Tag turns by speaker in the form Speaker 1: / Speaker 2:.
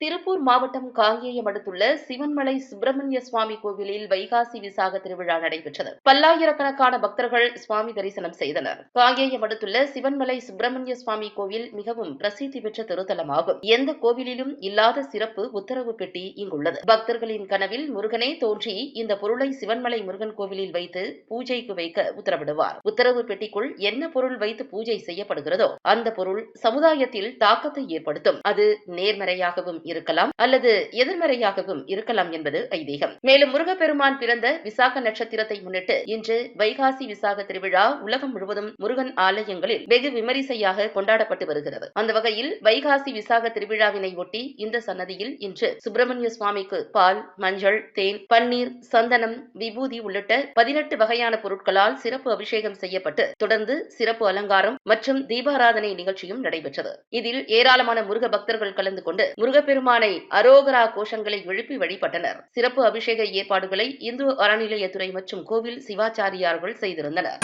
Speaker 1: திருப்பூர் மாவட்டம் காங்கேயம் அடுத்துள்ள சிவன்மலை சுப்பிரமணிய சுவாமி கோவிலில் வைகாசி விசாக திருவிழா நடைபெற்றது. பல்லாயிரக்கணக்கான பக்தர்கள் சுவாமி தரிசனம் செய்தனர். காங்கேயம் அடுத்துள்ள சிவன்மலை சுப்பிரமணிய சுவாமி கோவில் மிகவும் பிரசித்தி பெற்ற திருத்தலமாகும். எந்த கோவிலிலும் இல்லாத சிறப்பு உத்தரவு பெட்டி இங்குள்ளது. பக்தர்களின் கனவில் முருகனே தோன்றி இந்த பொருளை சிவன்மலை முருகன் கோவிலில் வைத்து பூஜைக்கு வைக்க உத்தரவிடுவார். உத்தரவு பெட்டிக்குள் என்ன பொருள் வைத்து பூஜை செய்யப்படுகிறதோ அந்த பொருள் சமுதாயத்தில் தாக்கத்தை ஏற்படுத்தும். அது நேர்மறையாகவும் இருக்கலாம் அல்லது எதிர்மறையாகவும் இருக்கலாம் என்பது ஐதீகம். மேலும் முருகப்பெருமான் பிறந்த விசாக நட்சத்திரத்தை முன்னிட்டு இன்று வைகாசி விசாக திருவிழா உலகம் முழுவதும் முருகன் ஆலயங்களில் வெகு விமரிசையாக கொண்டாடப்பட்டு வருகிறது. அந்த வகையில் வைகாசி விசாக திருவிழாவினை ஒட்டி இந்த சன்னதியில் இன்று சுப்பிரமணிய சுவாமிக்கு பால், மஞ்சள், தேன், பன்னீர், சந்தனம், விபூதி உள்ளிட்ட 18 வகையான பொருட்களால் சிறப்பு அபிஷேகம் செய்யப்பட்டு தொடர்ந்து சிறப்பு அலங்காரம் மற்றும் தீபாராதனை நிகழ்ச்சியும் நடைபெற்றது. இதில் ஏராளமான முருக பக்தர்கள் கலந்து கொண்டு முருகப்பெருமானை அரோகரா கோஷங்களை எழுப்பி வழிபட்டனர். சிறப்பு அபிஷேக ஏற்பாடுகளை இந்து அறநிலையத்துறை மற்றும் கோவில் சிவாச்சாரியார்கள் செய்திருந்தனர்.